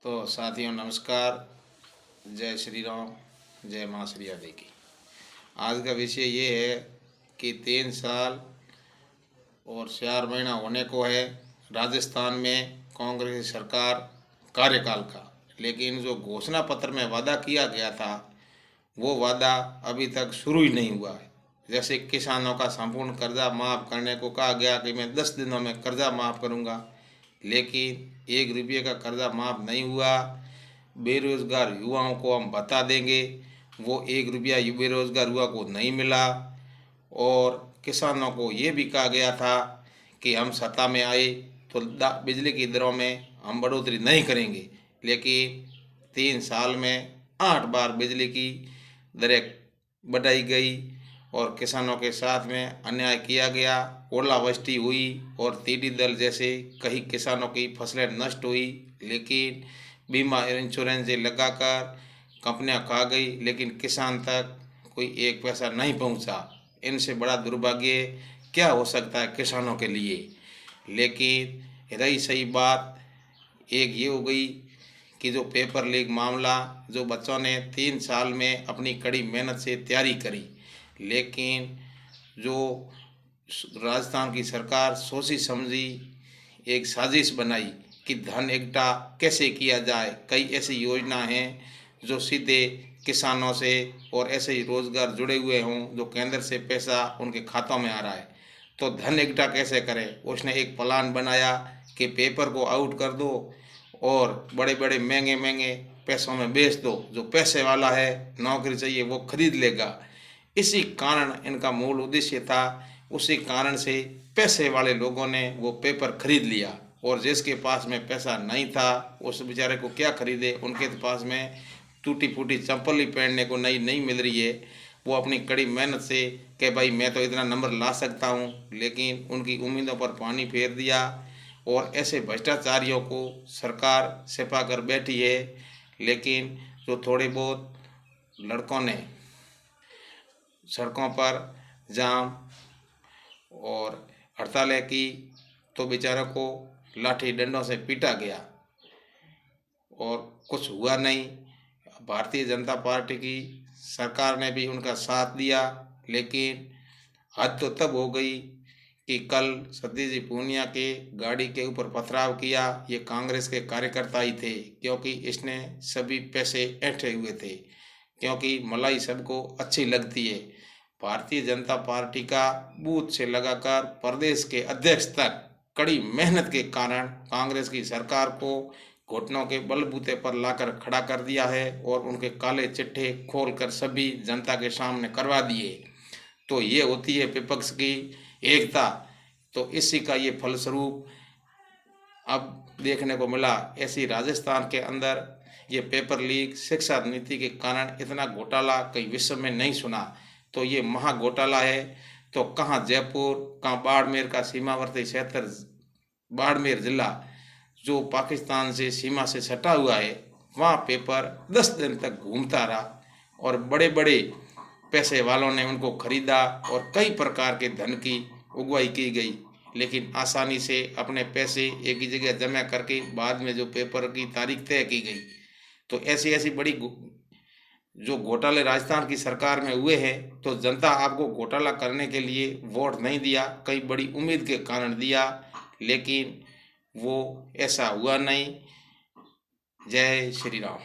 तो साथियों नमस्कार, जय श्री राम, जय माँ श्री राधे की। आज का विषय ये है कि 3 साल और 4 महीना होने को है राजस्थान में कांग्रेस की सरकार कार्यकाल का, लेकिन जो घोषणा पत्र में वादा किया गया था वो वादा अभी तक शुरू ही नहीं हुआ है। जैसे किसानों का संपूर्ण कर्जा माफ़ करने को कहा गया कि मैं 10 दिनों में कर्जा माफ़ करूंगा, लेकिन 1 रुपये का कर्जा माफ़ नहीं हुआ। बेरोजगार युवाओं को हम बता देंगे, वो 1 रुपया बेरोजगार युवा को नहीं मिला। और किसानों को ये भी कहा गया था कि हम सत्ता में आए तो बिजली की दरों में हम बढ़ोतरी नहीं करेंगे, लेकिन 3 साल में 8 बार बिजली की दरें बढ़ाई गई और किसानों के साथ में अन्याय किया गया। ओलावृष्टि हुई और टिड्डी दल जैसे कई किसानों की फसलें नष्ट हुई, लेकिन बीमा इंश्योरेंस लगाकर कंपनियां खा गई, लेकिन किसान तक कोई 1 पैसा नहीं पहुंचा। इनसे बड़ा दुर्भाग्य क्या हो सकता है किसानों के लिए। लेकिन रही सही बात एक ये हो गई कि जो पेपर लीक मामला, जो बच्चों ने 3 साल में अपनी कड़ी मेहनत से तैयारी करी, लेकिन जो राजस्थान की सरकार सोची समझी एक साजिश बनाई कि धन इकट्ठा कैसे किया जाए। कई ऐसी योजना हैं जो सीधे किसानों से और ऐसे ही रोजगार जुड़े हुए हों, जो केंद्र से पैसा उनके खातों में आ रहा है, तो धन इकट्ठा कैसे करें। उसने एक प्लान बनाया कि पेपर को आउट कर दो और बड़े बड़े महंगे महंगे पैसों में बेच दो, जो पैसे वाला है नौकरी चाहिए वो खरीद लेगा। इसी कारण इनका मूल उद्देश्य था। उसी कारण से पैसे वाले लोगों ने वो पेपर खरीद लिया और जिसके पास में पैसा नहीं था उस बेचारे को क्या खरीदे। उनके पास में टूटी फूटी चप्पल ही पहनने को नहीं मिल रही है। वो अपनी कड़ी मेहनत से कि भाई मैं तो इतना नंबर ला सकता हूँ, लेकिन उनकी उम्मीदों पर पानी फेर दिया और ऐसे भ्रष्टाचारियों को सरकार छिपा कर बैठी है। लेकिन जो थोड़े बहुत लड़कों ने सड़कों पर जाम और हड़तालें की तो बेचारों को लाठी डंडों से पीटा गया और कुछ हुआ नहीं। भारतीय जनता पार्टी की सरकार ने भी उनका साथ दिया, लेकिन हद तो तब हो गई कि कल सतीश पूनिया के गाड़ी के ऊपर पथराव किया। ये कांग्रेस के कार्यकर्ता ही थे, क्योंकि इसने सभी पैसे ऐंठे हुए थे, क्योंकि मलाई सबको अच्छी लगती है। भारतीय जनता पार्टी का बूथ से लगाकर प्रदेश के अध्यक्ष तक कड़ी मेहनत के कारण कांग्रेस की सरकार को घुटनों के बलबूते पर लाकर खड़ा कर दिया है और उनके काले चिट्ठे खोलकर सभी जनता के सामने करवा दिए। तो ये होती है विपक्ष की एकता। तो इसी का ये फलस्वरूप अब देखने को मिला। ऐसी राजस्थान के अंदर ये पेपर लीक शिक्षा नीति के कारण इतना घोटाला कई विश्व में नहीं सुना। तो ये महा घोटाला है। तो कहाँ जयपुर, कहाँ बाड़मेर का सीमावर्ती क्षेत्र, बाड़मेर जिला जो पाकिस्तान से सीमा से सटा हुआ है, वहाँ पेपर 10 दिन तक घूमता रहा और बड़े बड़े पैसे वालों ने उनको खरीदा और कई प्रकार के धन की उगवाई की गई, लेकिन आसानी से अपने पैसे एक ही जगह जमा करके बाद में जो पेपर की तारीख तय की गई। तो ऐसी ऐसी बड़ी जो घोटाले राजस्थान की सरकार में हुए हैं, तो जनता आपको घोटाला करने के लिए वोट नहीं दिया, कई बड़ी उम्मीद के कारण दिया, लेकिन वो ऐसा हुआ नहीं। जय श्री राम।